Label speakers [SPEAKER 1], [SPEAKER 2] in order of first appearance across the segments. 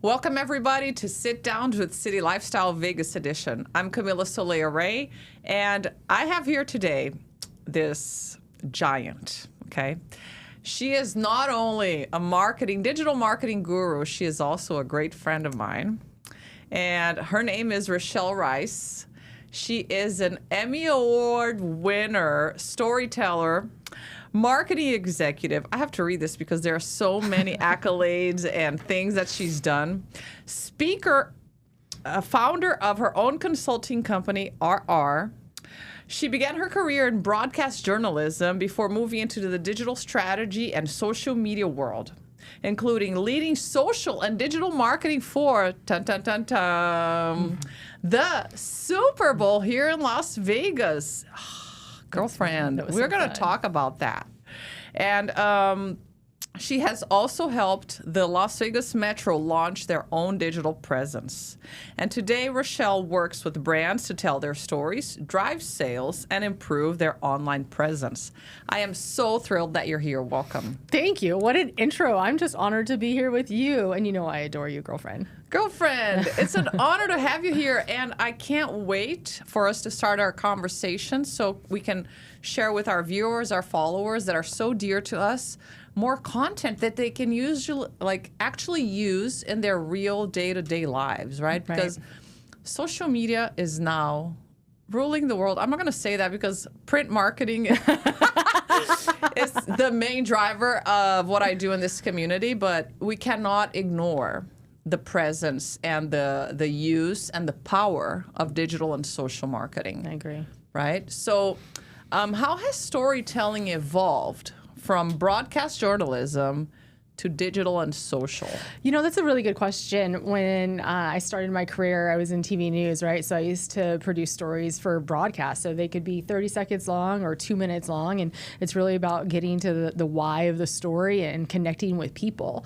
[SPEAKER 1] Welcome, everybody, to Sit Downs with City Lifestyle Vegas Edition. I'm Camila Soleil-Ray, and I have here today this giant, okay? She is not only a digital marketing guru, she is also a great friend of mine. And her name is Richelle Rice. She is an Emmy Award winner, storyteller, marketing executive. I have to read this because there are so many accolades and things that she's done. Speaker, founder of her own consulting company, RR. She began her career in broadcast journalism before moving into the digital strategy and social media world, including leading social and digital marketing for the Super Bowl here in Las Vegas. Girlfriend, we're going to talk about that. And she has also helped the Las Vegas Metro launch their own digital presence. And today, Richelle works with brands to tell their stories, drive sales, and improve their online presence. I am so thrilled that you're here. Welcome.
[SPEAKER 2] Thank you. What an intro. I'm just honored to be here with you. And you know I adore you, girlfriend.
[SPEAKER 1] Girlfriend, it's an honor to have you here. And I can't wait for us to start our conversation so we can share with our viewers, our followers that are so dear to us, more content that they can actually use in their real day-to-day lives, right? Because social media is now ruling the world. I'm not going to say that because print marketing is the main driver of what I do in this community, but we cannot ignore the presence and the use and the power of digital and social marketing.
[SPEAKER 2] I agree.
[SPEAKER 1] Right? So how has storytelling evolved from broadcast journalism to digital and social?
[SPEAKER 2] You know, that's a really good question. When I started my career, I was in TV news, right? So I used to produce stories for broadcast. So they could be 30 seconds long or 2 minutes long. And it's really about getting to the why of the story and connecting with people.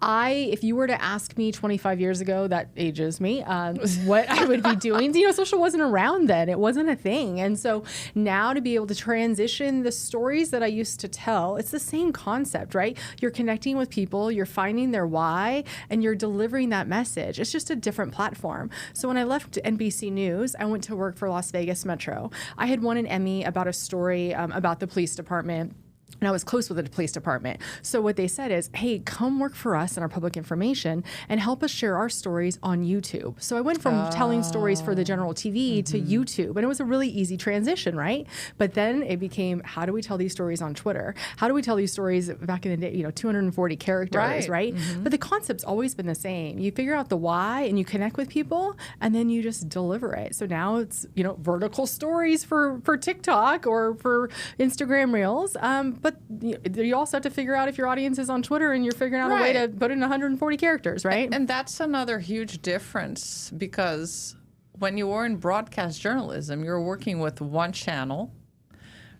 [SPEAKER 2] If you were to ask me 25 years ago, that ages me, what I would be doing, social wasn't around then. It wasn't a thing. And so now to be able to transition the stories that I used to tell, it's the same concept, right? You're connecting with people, you're finding their why, and you're delivering that message. It's just a different platform. So when I left NBC News, I went to work for Las Vegas Metro. I had won an Emmy about a story about the police department. And I was close with the police department. So what they said is, hey, come work for us in our public information and help us share our stories on YouTube. So I went from telling stories for the general TV to YouTube. And it was a really easy transition, right? But then it became, how do we tell these stories on Twitter? How do we tell these stories back in the day, 240 characters, right? But the concept's always been the same. You figure out the why and you connect with people and then you just deliver it. So now it's, vertical stories for TikTok or for Instagram Reels. But you also have to figure out if your audience is on Twitter and you're figuring out a way to put in 140 characters, right?
[SPEAKER 1] And that's another huge difference because when you were in broadcast journalism, you're working with one channel,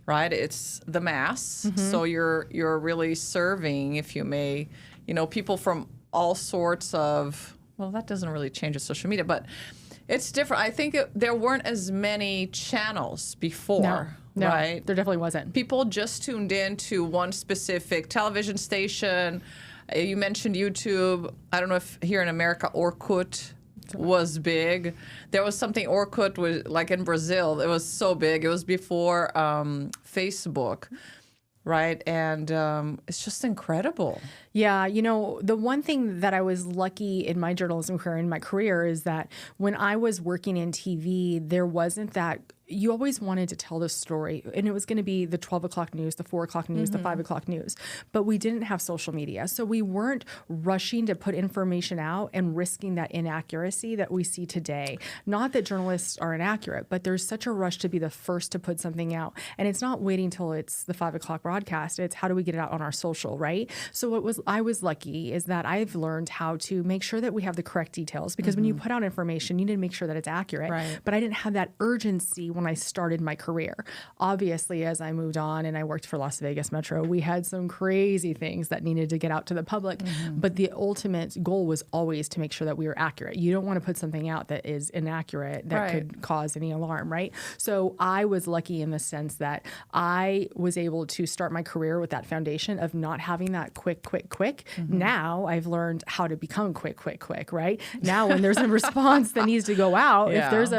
[SPEAKER 1] right? It's the mass. So you're really serving, if you may, people from all sorts of, well, that doesn't really change with social media, but it's different. I think there weren't as many channels before.
[SPEAKER 2] No,
[SPEAKER 1] right?
[SPEAKER 2] There definitely wasn't.
[SPEAKER 1] People just tuned in to one specific television station. You mentioned YouTube. I don't know if here in America Orkut was big. There was something Orkut was like in Brazil. It was so big. It was before Facebook. Right. And it's just incredible.
[SPEAKER 2] Yeah. The one thing that I was lucky in my journalism career, in my career, is that when I was working in TV, there wasn't that. You always wanted to tell the story, and it was going to be the 12 o'clock news, the 4 o'clock news, the 5 o'clock news. But we didn't have social media. So we weren't rushing to put information out and risking that inaccuracy that we see today. Not that journalists are inaccurate, but there's such a rush to be the first to put something out. And it's not waiting till it's the 5 o'clock broadcast. It's how do we get it out on our social, right? So I was lucky is that I've learned how to make sure that we have the correct details. Because when you put out information, you need to make sure that it's accurate.
[SPEAKER 1] Right.
[SPEAKER 2] But I didn't have that urgency when when I started my career. Obviously, as I moved on and I worked for Las Vegas Metro, we had some crazy things that needed to get out to the public. But the ultimate goal was always to make sure that we were accurate. You don't want to put something out that is inaccurate that could cause any alarm, right? So I was lucky in the sense that I was able to start my career with that foundation of not having that quick. Now I've learned how to become quick, right? Now when there's a response that needs to go out, if there's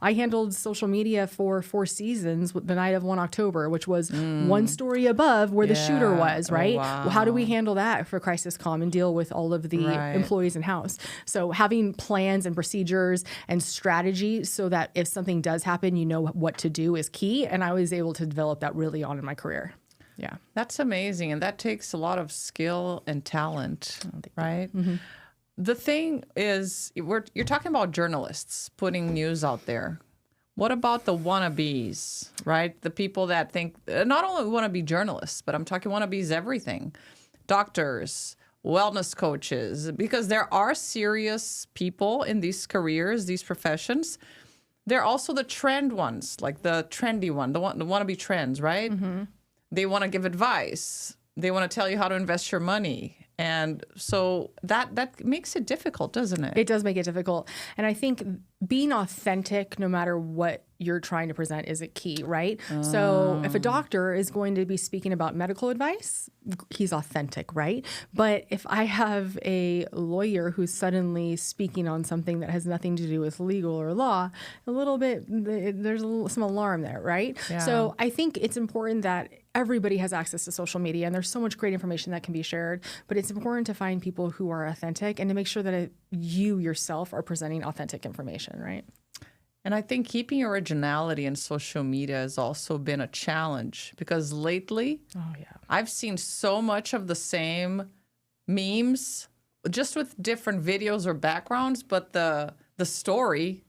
[SPEAKER 2] I handled social media for 4 seasons the night of 1 October, which was one story above where the shooter was, right?
[SPEAKER 1] Wow.
[SPEAKER 2] Well, how do we handle that for crisis comm and deal with all of the employees in house? So having plans and procedures and strategy so that if something does happen, you know what to do is key. And I was able to develop that really on in my career. Yeah.
[SPEAKER 1] That's amazing. And that takes a lot of skill and talent, right? The thing is, you're talking about journalists putting news out there. What about the wannabes, right? The people that think not only want to be journalists, but I'm talking wannabes everything. Doctors, wellness coaches, because there are serious people in these careers, these professions. There are also the trend ones, like the trendy one, the wannabe trends, right? They want to give advice. They want to tell you how to invest your money. And so that makes it difficult, doesn't it?
[SPEAKER 2] It does make it difficult. And I think being authentic, no matter what you're trying to present, is a key, right? So if a doctor is going to be speaking about medical advice, he's authentic, right? But if I have a lawyer who's suddenly speaking on something that has nothing to do with legal or law, a little bit, there's some alarm there, right?
[SPEAKER 1] Yeah.
[SPEAKER 2] So I think it's important that everybody has access to social media, and there's so much great information that can be shared, but it's important to find people who are authentic and to make sure that you yourself are presenting authentic information, right?
[SPEAKER 1] And I think keeping originality in social media has also been a challenge because lately, I've seen so much of the same memes, just with different videos or backgrounds, but the story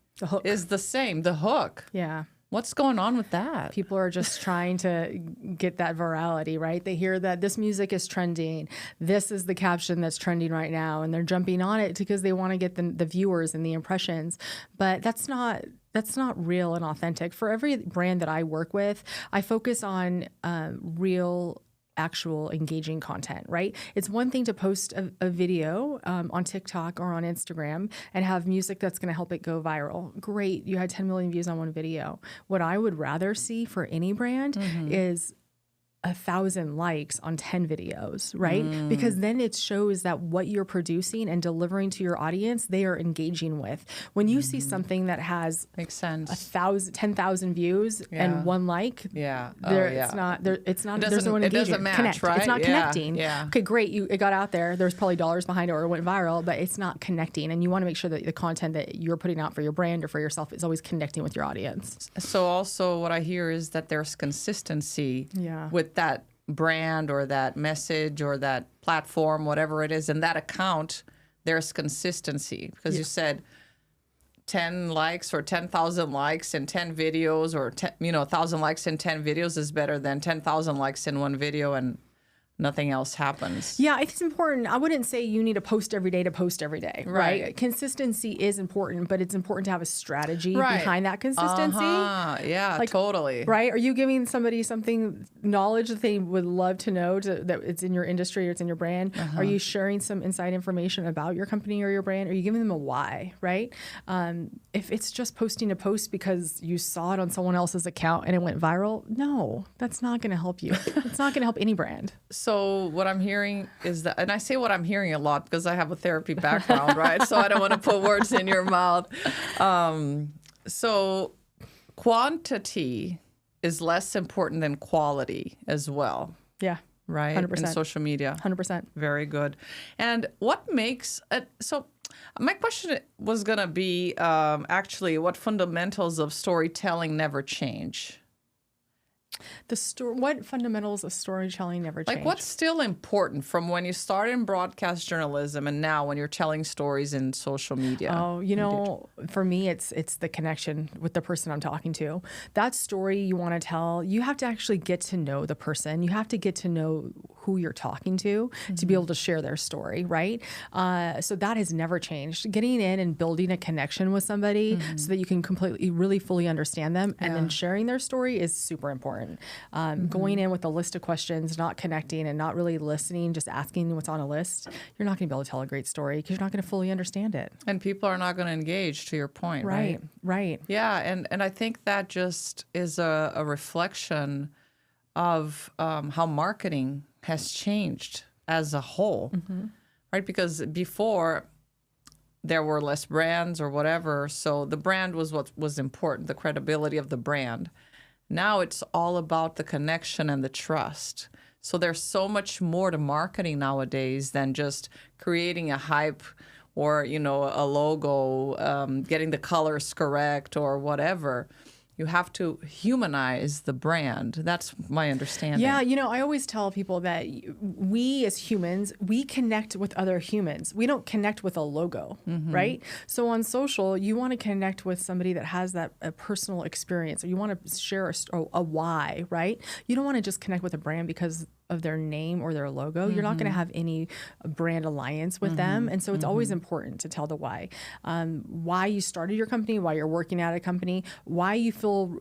[SPEAKER 1] is the same, the hook.
[SPEAKER 2] Yeah.
[SPEAKER 1] What's going on with that?
[SPEAKER 2] People are just trying to get that virality, right? They hear that this music is trending. This is the caption that's trending right now. And they're jumping on it because they want to get the viewers and the impressions. But that's not real and authentic. For every brand that I work with, I focus on real, actual engaging content, right? It's one thing to post a video on TikTok or on Instagram and have music that's going to help it go viral. Great. You had 10 million views on one video. What I would rather see for any brand is 1,000 likes on 10 videos, right? Because then it shows that what you're producing and delivering to your audience, they are engaging with. When you see something that has
[SPEAKER 1] makes sense
[SPEAKER 2] 10,000 views and 1 like, it's not there's no engagement.
[SPEAKER 1] It doesn't match, right?
[SPEAKER 2] It's not connecting.
[SPEAKER 1] Yeah.
[SPEAKER 2] Okay, great. It got out there. There's probably dollars behind it or it went viral, but it's not connecting. And you want to make sure that the content that you're putting out for your brand or for yourself is always connecting with your audience.
[SPEAKER 1] So also what I hear is that there's consistency with that brand or that message or that platform, whatever it is, in that account, there's consistency because you said 10 likes or 10,000 likes in 10 videos or 1,000 likes in 10 videos is better than 10,000 likes in one video and nothing else happens.
[SPEAKER 2] Yeah, it's important. I wouldn't say you need to post every day, right? Consistency is important, but it's important to have a strategy behind that consistency.
[SPEAKER 1] Yeah, totally.
[SPEAKER 2] Right? Are you giving somebody something, knowledge that they would love to know that it's in your industry or it's in your brand? Are you sharing some inside information about your company or your brand? Are you giving them a why, right? If it's just posting a post because you saw it on someone else's account and it went viral, no, that's not going to help you. It's not going to help any brand.
[SPEAKER 1] So what I'm hearing is that, and I say what I'm hearing a lot because I have a therapy background, right? So I don't want to put words in your mouth. So quantity is less important than quality as well.
[SPEAKER 2] Yeah.
[SPEAKER 1] Right?
[SPEAKER 2] 100%.
[SPEAKER 1] In social media.
[SPEAKER 2] 100%.
[SPEAKER 1] Very good. And what makes it, so my question was going to be actually what fundamentals of storytelling never change?
[SPEAKER 2] What fundamentals of storytelling never change?
[SPEAKER 1] Like what's still important from when you started in broadcast journalism and now when you're telling stories in social media?
[SPEAKER 2] Oh, for me, it's the connection with the person I'm talking to. That story you want to tell, you have to actually get to know the person. You have to get to know who you're talking to be able to share their story, right? So that has never changed. Getting in and building a connection with somebody so that you can really fully understand them, and then sharing their story is super important. Going in with a list of questions, not connecting and not really listening, just asking what's on a list, you're not going to be able to tell a great story because you're not going to fully understand it.
[SPEAKER 1] And people are not going to engage, to your point, right?
[SPEAKER 2] Right.
[SPEAKER 1] Yeah, and I think that just is a reflection of how marketing has changed as a whole, right? Because before there were less brands or whatever, so the brand was what was important, the credibility of the brand. Now it's all about the connection and the trust. So there's so much more to marketing nowadays than just creating a hype or, you know, a logo, getting the colors correct or whatever. You have to humanize the brand. That's my understanding.
[SPEAKER 2] Yeah, you know, I always tell people that we as humans, we connect with other humans. We don't connect with a logo, right? So on social, you want to connect with somebody that has that a personal experience, or you want to share a why, right? You don't want to just connect with a brand because of their name or their logo. You're not going to have any brand alliance with them. And so it's always important to tell the why you started your company, why you're working at a company, why you feel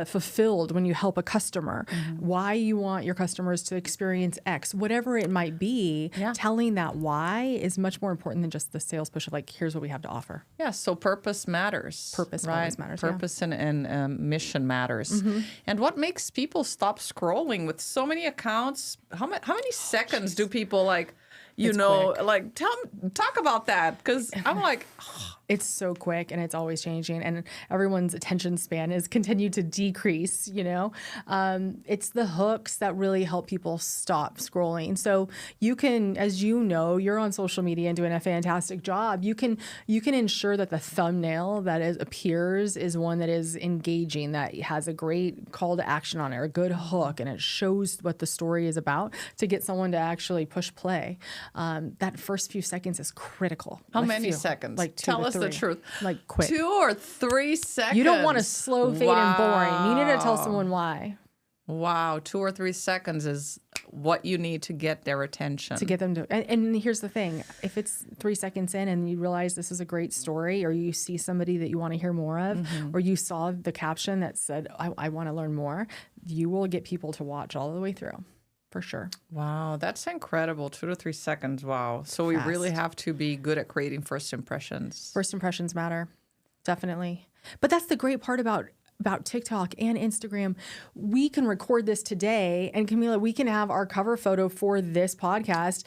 [SPEAKER 2] fulfilled when you help a customer, why you want your customers to experience X, whatever it might be. Telling that why is much more important than just the sales push of like, here's what we have to offer.
[SPEAKER 1] Yeah, so purpose matters.
[SPEAKER 2] Purpose always matters.
[SPEAKER 1] Purpose and mission matters. And what makes people stop scrolling with so many accounts? How many seconds do people like, you know, quick. Like talk about that? Because I'm like,
[SPEAKER 2] it's so quick and it's always changing, and everyone's attention span has continued to decrease, you know. It's the hooks that really help people stop scrolling. So you can, as you know, you're on social media and doing a fantastic job. You can ensure that the thumbnail that appears is one that is engaging, that has a great call to action on it, or a good hook, and it shows what the story is about to get someone to actually push play. That first few seconds is critical.
[SPEAKER 1] How many seconds?
[SPEAKER 2] Like
[SPEAKER 1] Tell us the truth.
[SPEAKER 2] Like quick.
[SPEAKER 1] 2 or 3 seconds.
[SPEAKER 2] You don't want to slow, fade, and boring. You need to tell someone why.
[SPEAKER 1] Wow, 2 or 3 seconds is what you need to get their attention.
[SPEAKER 2] To get them to, and here's the thing: if it's 3 seconds in and you realize this is a great story, or you see somebody that you want to hear more of, or you saw the caption that said, I want to learn more, you will get people to watch all the way through. For sure.
[SPEAKER 1] Wow, that's incredible. 2 to 3 seconds. Wow. So we really have to be good at creating first impressions.
[SPEAKER 2] First impressions matter. Definitely. But that's the great part about TikTok and Instagram. We can record this today, and Camila, we can have our cover photo for this podcast,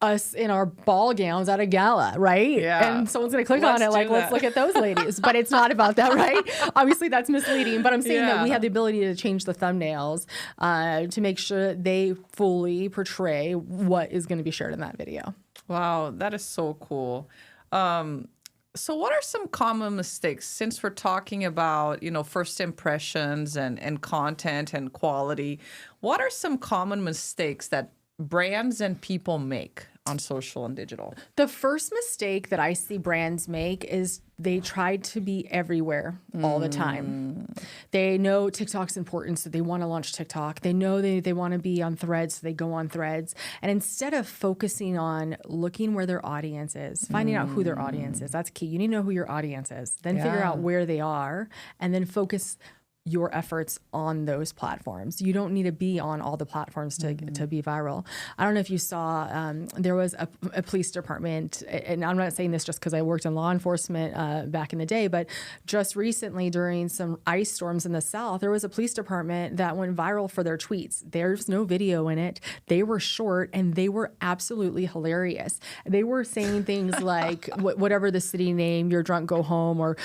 [SPEAKER 2] us in our ball gowns at a gala, right?
[SPEAKER 1] Yeah.
[SPEAKER 2] And someone's going to click on it like, let's look at those ladies. But it's not about that, right? Obviously, that's misleading. But I'm saying that we have the ability to change the thumbnails to make sure that they fully portray what is going to be shared in that video.
[SPEAKER 1] Wow, that is so cool. So what are some common mistakes, since we're talking about, you know, first impressions and content and quality? What are some common mistakes that brands and people make on social and digital?
[SPEAKER 2] The first mistake that I see brands make is they try to be everywhere all the time. They know TikTok's important, so they want to launch TikTok. They know they want to be on Threads, so they go on Threads. And instead of focusing on looking where their audience is, finding out who their audience is, that's key. You need to know who your audience is, then figure out where they are, and then focus your efforts on those platforms. You don't need to be on all the platforms to be viral. I don't know if you saw, there was a police department, and I'm not saying this just because I worked in law enforcement back in the day, but just recently during some ice storms in the South, there was a police department that went viral for their tweets. There's no video in it. They were short, and they were absolutely hilarious. They were saying things like, whatever the city name, you're drunk, go home, or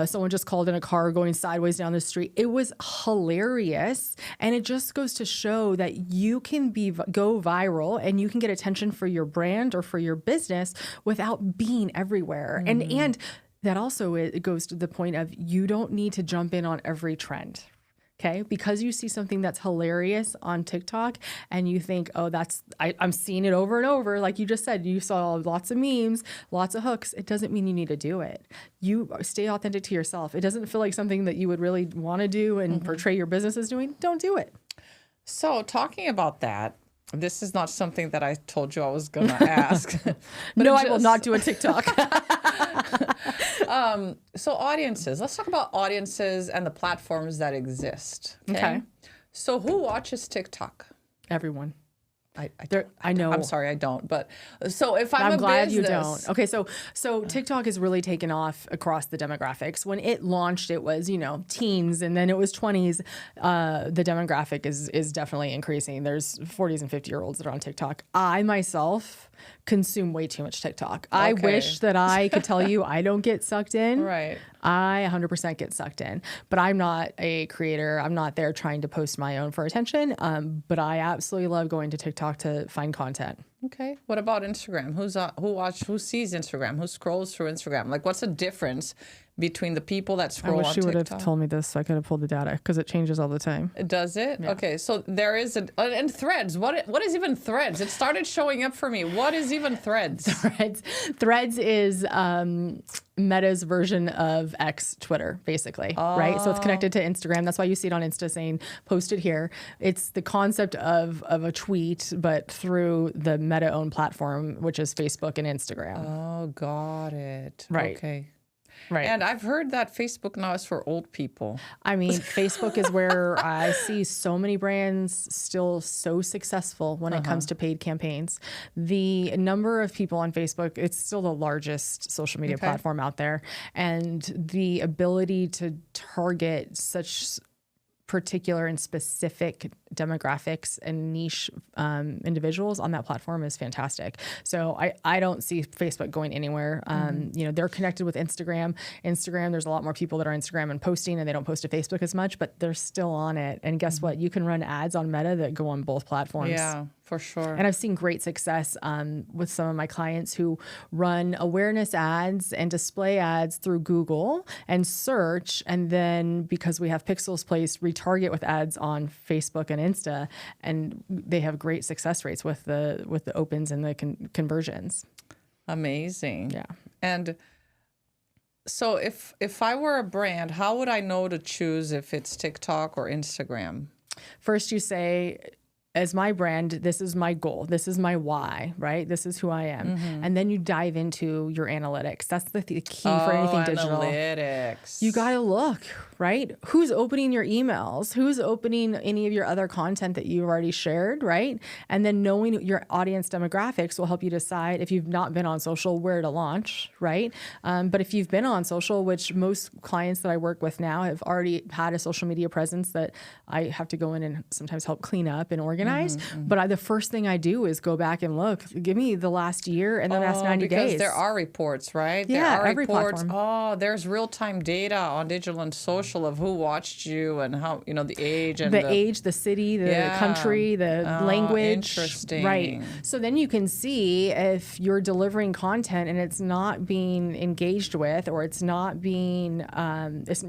[SPEAKER 2] someone just called in a car going sideways down the street. It was hilarious, and it just goes to show that you can go viral and you can get attention for your brand or for your business without being everywhere. And that also it goes to the point of you don't need to jump in on every trend. Okay, because you see something that's hilarious on TikTok and you think, oh, I'm seeing it over and over. Like you just said, you saw lots of memes, lots of hooks. It doesn't mean you need to do it. You stay authentic to yourself. It doesn't feel like something that you would really want to do and portray your business as doing. Don't do it.
[SPEAKER 1] So talking about that, this is not something that I told you I was going to ask. But
[SPEAKER 2] No, I will not do a TikTok.
[SPEAKER 1] So audiences, let's talk about audiences and the platforms that exist.
[SPEAKER 2] Okay.
[SPEAKER 1] So who watches TikTok?
[SPEAKER 2] Everyone.
[SPEAKER 1] I know. I'm sorry, I don't. But so if I'm
[SPEAKER 2] glad you don't. Okay, so TikTok has really taken off across the demographics. When it launched, it was teens, and then it was 20s. The demographic is definitely increasing. There's 40s and 50-year-olds that are on TikTok. I myself consume way too much TikTok. I wish that I could tell you I don't get sucked in.
[SPEAKER 1] Right.
[SPEAKER 2] I 100% get sucked in, but I'm not a creator. I'm not there trying to post my own for attention. But I absolutely love going to TikTok to find content.
[SPEAKER 1] Okay. What about Instagram? Who sees Instagram? Who scrolls through Instagram? Like, what's the difference between the people that scroll on TikTok?
[SPEAKER 2] I wish you would have told me this so I could have pulled the data, because it changes all the time.
[SPEAKER 1] Does it? Yeah. Okay. So there is and Threads. What is even Threads? It started showing up for me. What is even Threads?
[SPEAKER 2] Threads is Meta's version of X, Twitter, basically, right? So it's connected to Instagram. That's why you see it on Insta saying post it here. It's the concept of a tweet, but through the Meta-owned platform, which is Facebook and Instagram.
[SPEAKER 1] Oh, got it.
[SPEAKER 2] Right.
[SPEAKER 1] Okay.
[SPEAKER 2] Right.
[SPEAKER 1] And I've heard that Facebook now is for old people.
[SPEAKER 2] I mean, Facebook is where I see so many brands still so successful when it comes to paid campaigns. The number of people on Facebook, it's still the largest social media platform out there. And the ability to target such particular and specific demographics and niche individuals on that platform is fantastic. So I don't see Facebook going anywhere. They're connected with Instagram. There's a lot more people that are on Instagram and posting, and they don't post to Facebook as much, but they're still on it. And guess what? You can run ads on Meta that go on both platforms.
[SPEAKER 1] Yeah, for sure.
[SPEAKER 2] And I've seen great success with some of my clients who run awareness ads and display ads through Google and search. And then because we have pixels placed, retarget with ads on Facebook and Insta, and they have great success rates with the opens and the conversions.
[SPEAKER 1] Amazing.
[SPEAKER 2] Yeah.
[SPEAKER 1] And so if I were a brand, how would I know to choose if it's TikTok or Instagram?
[SPEAKER 2] First, you say, as my brand, this is my goal. This is my why, right? This is who I am. And then you dive into your analytics. That's the key for anything digital.
[SPEAKER 1] Analytics.
[SPEAKER 2] You got to look, right? Who's opening your emails? Who's opening any of your other content that you've already shared, right? And then knowing your audience demographics will help you decide, if you've not been on social, where to launch, right? But if you've been on social, which most clients that I work with now have already had a social media presence that I have to go in and sometimes help clean up and organize. But the first thing I do is go back and look. Give me the last year and the last 90 days.
[SPEAKER 1] Because there are reports, right?
[SPEAKER 2] Yeah,
[SPEAKER 1] there are
[SPEAKER 2] every
[SPEAKER 1] reports.
[SPEAKER 2] platform.
[SPEAKER 1] There's real-time data on digital and social of who watched you and how, the age. And
[SPEAKER 2] the age, the city, the country, the language.
[SPEAKER 1] Interesting.
[SPEAKER 2] Right. So then you can see if you're delivering content and it's not being engaged with, or it's not being,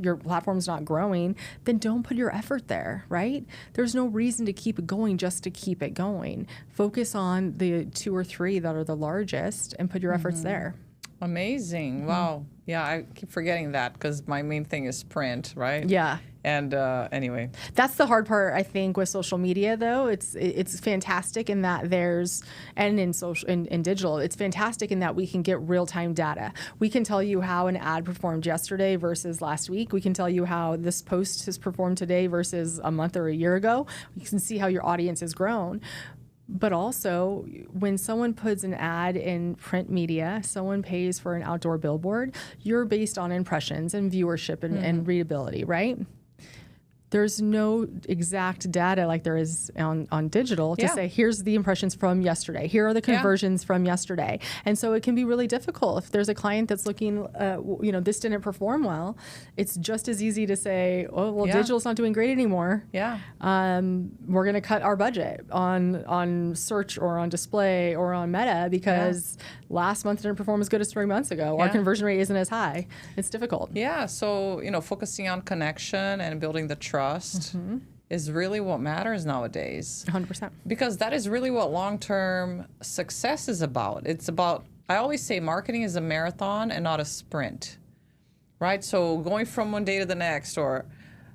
[SPEAKER 2] your platform's not growing, then don't put your effort there, right? There's no reason to keep it going just to keep it going. Focus on the 2 or 3 that are the largest and put your efforts there.
[SPEAKER 1] Amazing. Wow. Yeah, I keep forgetting that because my main thing is print, right?
[SPEAKER 2] Yeah.
[SPEAKER 1] And anyway.
[SPEAKER 2] That's the hard part, I think, with social media, though. It's fantastic in that in digital, it's fantastic in that we can get real-time data. We can tell you how an ad performed yesterday versus last week. We can tell you how this post has performed today versus a month or a year ago. We can see how your audience has grown. But also, when someone puts an ad in print media, someone pays for an outdoor billboard, you're based on impressions and viewership and readability, right? There's no exact data like there is on digital to say, here's the impressions from yesterday. Here are the conversions from yesterday. And so it can be really difficult. If there's a client that's looking, this didn't perform well, it's just as easy to say, oh, well, digital's not doing great anymore.
[SPEAKER 1] Yeah.
[SPEAKER 2] We're going to cut our budget on search or on display or on Meta because last month didn't perform as good as 3 months ago. Our conversion rate isn't as high. It's difficult.
[SPEAKER 1] Yeah. So, focusing on connection and building the trust is really what matters nowadays.
[SPEAKER 2] 100%.
[SPEAKER 1] Because that is really what long-term success is about. It's about, I always say marketing is a marathon and not a sprint, right? So going from one day to the next, or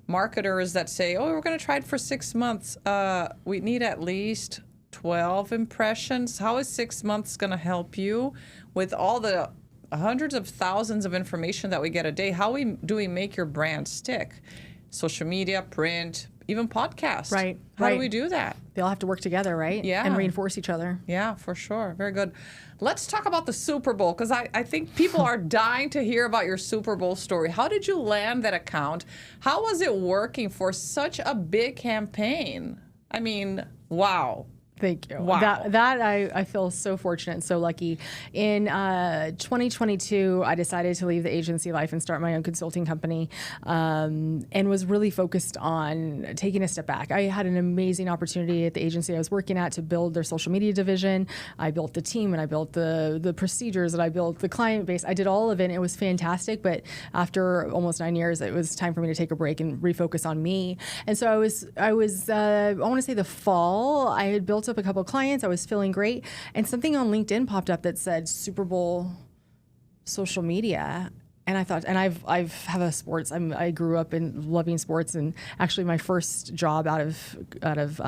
[SPEAKER 1] marketers that say, oh, we're going to try it for 6 months. We need at least 12 impressions. How is 6 months going to help you with all the hundreds of thousands of information that we get a day? Do we make your brand stick? Social media, print, even podcasts.
[SPEAKER 2] Right.
[SPEAKER 1] How do we do that?
[SPEAKER 2] They all have to work together, right?
[SPEAKER 1] Yeah.
[SPEAKER 2] And reinforce each other.
[SPEAKER 1] Yeah, for sure. Very good. Let's talk about the Super Bowl, because I think people are dying to hear about your Super Bowl story. How did you land that account? How was it working for such a big campaign? I mean, wow.
[SPEAKER 2] Thank you.
[SPEAKER 1] Wow.
[SPEAKER 2] That I feel so fortunate and so lucky. In 2022, I decided to leave the agency life and start my own consulting company, and was really focused on taking a step back. I had an amazing opportunity at the agency I was working at to build their social media division. I built the team, and I built the procedures, and I built the client base. I did all of it, and it was fantastic. But after almost 9 years, it was time for me to take a break and refocus on me. And so I want to say the fall, I had built up a couple of clients. I was feeling great, and something on LinkedIn popped up that said Super Bowl social media. And I thought, and I grew up in loving sports, and actually my first job out of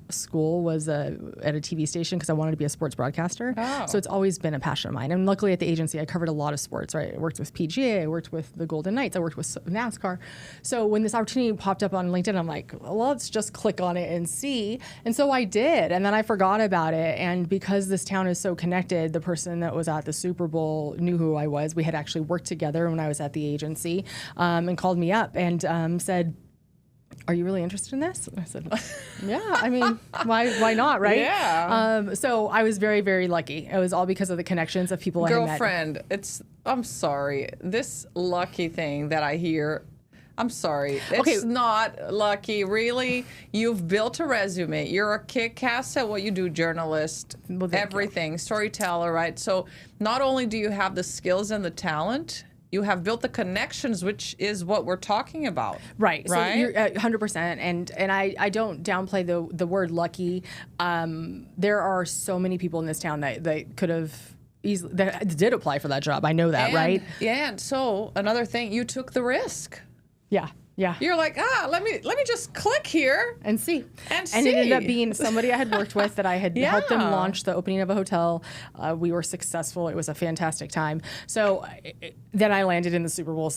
[SPEAKER 2] school was at a TV station because I wanted to be a sports broadcaster.
[SPEAKER 1] Oh.
[SPEAKER 2] So it's always been a passion of mine. And luckily at the agency, I covered a lot of sports, right? I worked with PGA, I worked with the Golden Knights, I worked with NASCAR. So when this opportunity popped up on LinkedIn, I'm like, well, let's just click on it and see. And so I did, and then I forgot about it. And because this town is so connected, the person that was at the Super Bowl knew who I was. We had actually worked together when I was at the agency, and called me up and said, are you really interested in this? And I said, yeah, I mean, why not, right?
[SPEAKER 1] Yeah.
[SPEAKER 2] So I was very, very lucky. It was all because of the connections of people I had met.
[SPEAKER 1] Girlfriend, I'm sorry. This lucky thing that I hear, I'm sorry. It's not lucky, really. You've built a resume. You're a kick-ass at what you do, journalist, everything, storyteller, right? So not only do you have the skills and the talent, you have built the connections, which is what we're talking about.
[SPEAKER 2] Right.
[SPEAKER 1] Right.
[SPEAKER 2] So you're 100%. And I don't downplay the word lucky. There are so many people in this town that could have easily, that did apply for that job. I know that, right?
[SPEAKER 1] Yeah. And so another thing, you took the risk.
[SPEAKER 2] Yeah. Yeah.
[SPEAKER 1] You're like, let me just click here
[SPEAKER 2] and see.
[SPEAKER 1] And
[SPEAKER 2] it ended up being somebody I had worked with that I had helped them launch the opening of a hotel. We were successful. It was a fantastic time. So then I landed in the Super Bowl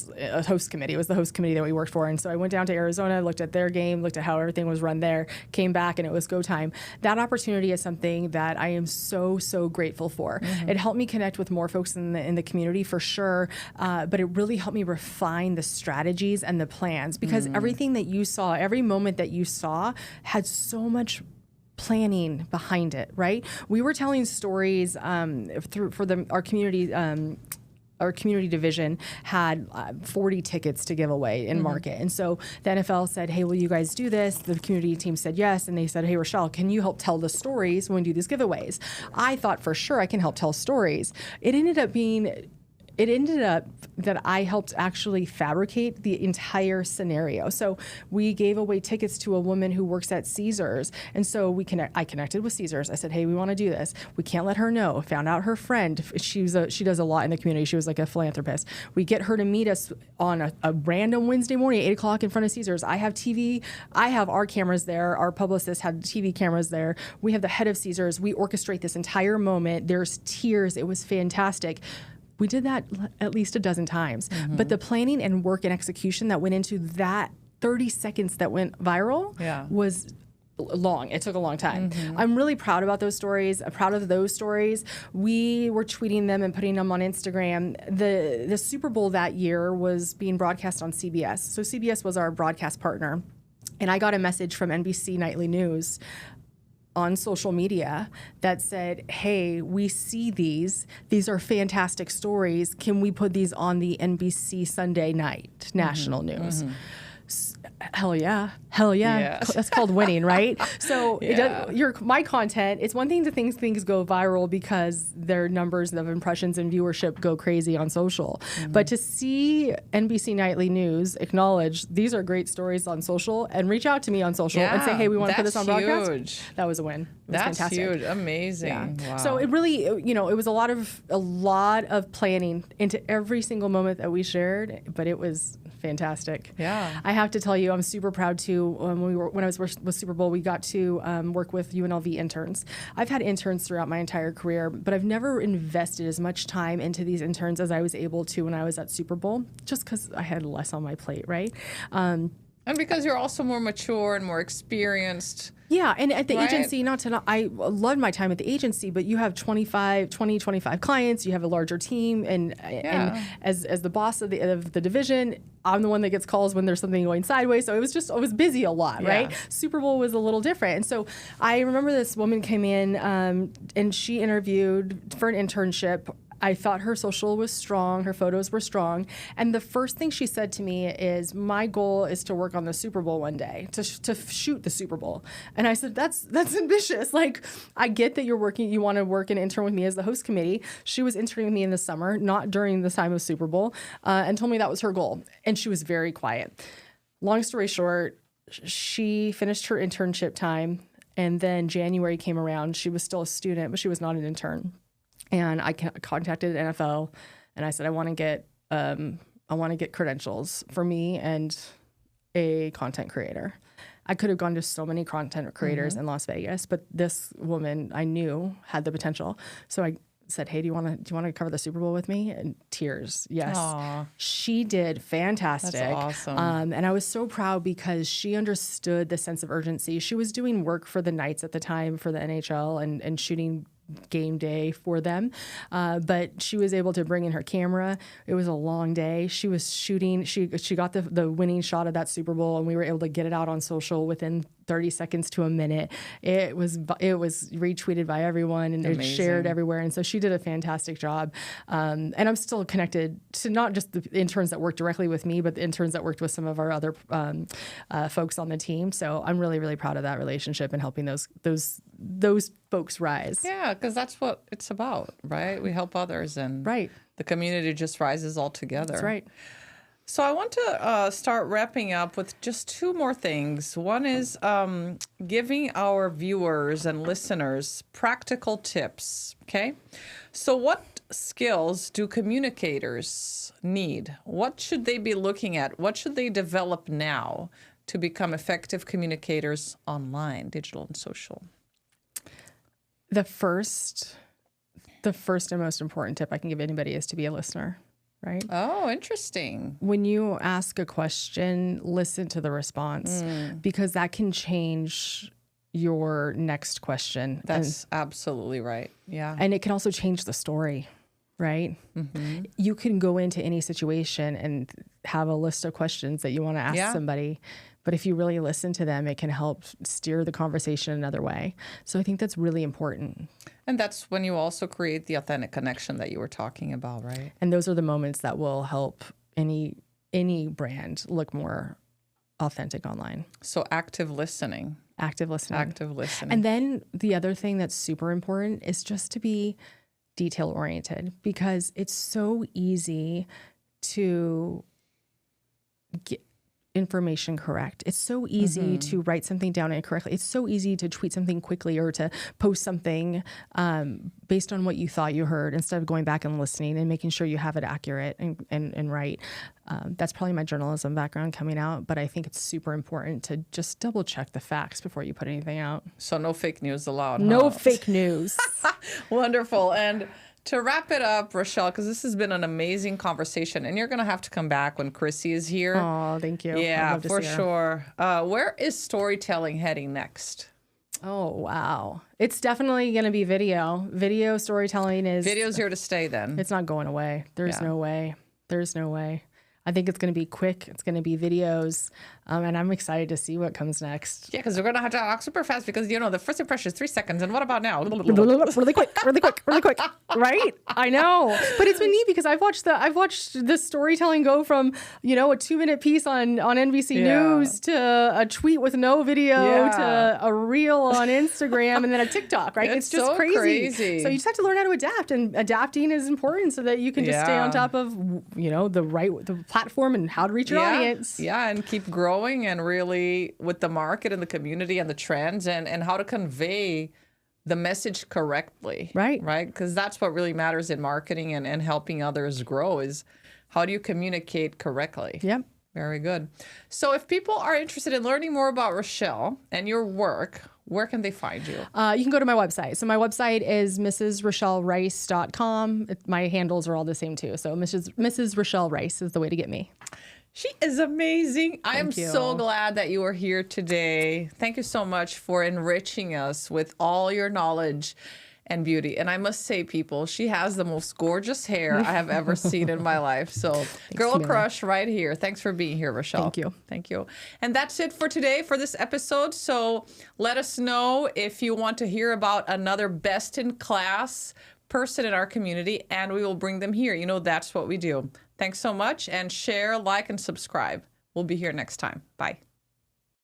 [SPEAKER 2] host committee. It was the host committee that we worked for. And so I went down to Arizona, looked at their game, looked at how everything was run there, came back, and it was go time. That opportunity is something that I am so, so grateful for. Mm-hmm. It helped me connect with more folks in the community for sure. But it really helped me refine the strategies and the plans, because everything that you saw, every moment that you saw had so much planning behind it, right? We were telling stories our community. Our community division had 40 tickets to give away in market. And so the NFL said, hey, will you guys do this? The community team said yes. And they said, hey, Richelle, can you help tell the stories when we do these giveaways? I thought for sure I can help tell stories. It ended up that I helped actually fabricate the entire scenario. So we gave away tickets to a woman who works at Caesars. And so I connected with Caesars. I said, hey, we want to do this. We can't let her know. Found out her friend. She does a lot in the community. She was like a philanthropist. We get her to meet us on a random Wednesday morning at 8 o'clock in front of Caesars. I have TV. I have our cameras there. Our publicist had TV cameras there. We have the head of Caesars. We orchestrate this entire moment. There's tears. It was fantastic. We did that at least a dozen times. Mm-hmm. But the planning and work and execution that went into that 30 seconds that went viral was long. It took a long time. Mm-hmm. I'm really proud about those stories. I'm proud of those stories. We were tweeting them and putting them on Instagram. The Super Bowl that year was being broadcast on CBS. So CBS was our broadcast partner. And I got a message from NBC Nightly News on social media that said, hey, we see these are fantastic stories. Can we put these on the NBC Sunday night national news? Mm-hmm. Hell yeah. Yes. That's called winning, right? So my content, it's one thing to think things go viral because their numbers of impressions and viewership go crazy on social. Mm-hmm. But to see NBC Nightly News acknowledge these are great stories on social and reach out to me on social and say, hey, we want to put this on broadcast.
[SPEAKER 1] Huge.
[SPEAKER 2] That was a win.
[SPEAKER 1] That's
[SPEAKER 2] fantastic.
[SPEAKER 1] Huge. Amazing.
[SPEAKER 2] Yeah.
[SPEAKER 1] Wow.
[SPEAKER 2] So it really, it was a lot of planning into every single moment that we shared, but it was fantastic.
[SPEAKER 1] Yeah.
[SPEAKER 2] I have to tell you, I'm super proud too. When I was with Super Bowl, we got to work with UNLV interns. I've had interns throughout my entire career, but I've never invested as much time into these interns as I was able to when I was at Super Bowl, just because I had less on my plate, right?
[SPEAKER 1] And because you're also more mature and more experienced.
[SPEAKER 2] Yeah, and at the
[SPEAKER 1] Right.
[SPEAKER 2] agency, I loved my time at the agency, but you have 25 clients, you have a larger team, and as the boss of the division, I'm the one that gets calls when there's something going sideways. So I was busy a lot, right? Super Bowl was a little different. And so I remember this woman came in and she interviewed for an internship. I thought her social was strong, her photos were strong. And the first thing she said to me is, my goal is to work on the Super Bowl one day, to shoot the Super Bowl. And I said, that's ambitious. Like, I get that you want to work and intern with me as the host committee. She was interning with me in the summer, not during the time of Super Bowl, and told me that was her goal. And she was very quiet. Long story short, she finished her internship time, and then January came around. She was still a student, but she was not an intern. And I contacted NFL, and I said, I want to get credentials for me and a content creator. I could have gone to so many content creators in Las Vegas, but this woman I knew had the potential. So I said, hey, do you want to cover the Super Bowl with me? And tears. Yes. Aww. She did fantastic.
[SPEAKER 1] That's awesome.
[SPEAKER 2] And I was so proud because she understood the sense of urgency. She was doing work for the Knights at the time for the NHL and shooting game day for them. But she was able to bring in her camera. It was a long day. She was shooting. She got the winning shot of that Super Bowl, and we were able to get it out on social within 30 seconds to a minute. It was retweeted by everyone and it shared everywhere. And so she did a fantastic job. And I'm still connected to not just the interns that worked directly with me, but the interns that worked with some of our other folks on the team. So I'm really, really proud of that relationship and helping those folks rise.
[SPEAKER 1] Yeah, because that's what it's about, right? We help others, and the community just rises all together.
[SPEAKER 2] That's right.
[SPEAKER 1] So I want to start wrapping up with just two more things. One is giving our viewers and listeners practical tips, okay? So what skills do communicators need? What should they be looking at? What should they develop now to become effective communicators online, digital and social?
[SPEAKER 2] The first and most important tip I can give anybody is to be a listener. Right?
[SPEAKER 1] Oh, interesting.
[SPEAKER 2] When you ask a question, listen to the response because that can change your next question.
[SPEAKER 1] That's absolutely right. Yeah.
[SPEAKER 2] And it can also change the story, right? Mm-hmm. You can go into any situation and have a list of questions that you want to ask somebody. But if you really listen to them, it can help steer the conversation another way. So I think that's really important.
[SPEAKER 1] And that's when you also create the authentic connection that you were talking about, right?
[SPEAKER 2] And those are the moments that will help any brand look more authentic online.
[SPEAKER 1] So active listening.
[SPEAKER 2] Active listening.
[SPEAKER 1] Active listening.
[SPEAKER 2] And then the other thing that's super important is just to be detail oriented, because it's so easy to get information correct. It's so easy to write something down incorrectly. It's so easy to tweet something quickly or to post something based on what you thought you heard instead of going back and listening and making sure you have it accurate and right. That's probably my journalism background coming out, but I think it's super important to just double check the facts before you put anything out.
[SPEAKER 1] So no fake news allowed.
[SPEAKER 2] No fake news.
[SPEAKER 1] Wonderful. And to wrap it up, Richelle, because this has been an amazing conversation, and you're going to have to come back when Chrissy is here.
[SPEAKER 2] Oh, thank you.
[SPEAKER 1] Yeah, for sure. Where is storytelling heading next?
[SPEAKER 2] Oh, wow. It's definitely going to be video. Video storytelling is...
[SPEAKER 1] Video's here to stay then.
[SPEAKER 2] It's not going away. There's no way. There's no way. I think it's going to be quick. It's going to be videos. And I'm excited to see what comes next.
[SPEAKER 1] Yeah, because we're going to have to talk super fast because, the first impression is 3 seconds. And what about now?
[SPEAKER 2] Really quick. Right? I know. But it's been neat because I've watched the storytelling go from, a 2-minute piece on NBC News to a tweet with no video to a reel on Instagram and then a TikTok, right? It's just so crazy. So you just have to learn how to adapt, and adapting is important so that you can just stay on top of, the platform and how to reach your audience.
[SPEAKER 1] Yeah, and keep growing and really with the market and the community and the trends and how to convey the message correctly. Right? Because that's what really matters in marketing and helping others grow is how do you communicate correctly?
[SPEAKER 2] Yep.
[SPEAKER 1] Very good. So if people are interested in learning more about Richelle and your work, where can they find you?
[SPEAKER 2] You can go to my website. So my website is mrsrichelrice.com. My handles are all the same too. So Mrs. Richelle Rice is the way to get me.
[SPEAKER 1] She is amazing. I am
[SPEAKER 2] you.
[SPEAKER 1] so glad that you are here today. Thank you so much for enriching us with all your knowledge and beauty. And I must say, people, she has the most gorgeous hair I have ever seen in my life. So girl
[SPEAKER 2] Camilla.
[SPEAKER 1] crush right here. Thanks for being here, Richelle.
[SPEAKER 2] Thank you.
[SPEAKER 1] Thank you. And that's it for today for this episode. So let us know if you want to hear about another best in class person in our community, and we will bring them here. You know, that's what we do. Thanks so much, and share, like, and subscribe. We'll be here next time. Bye.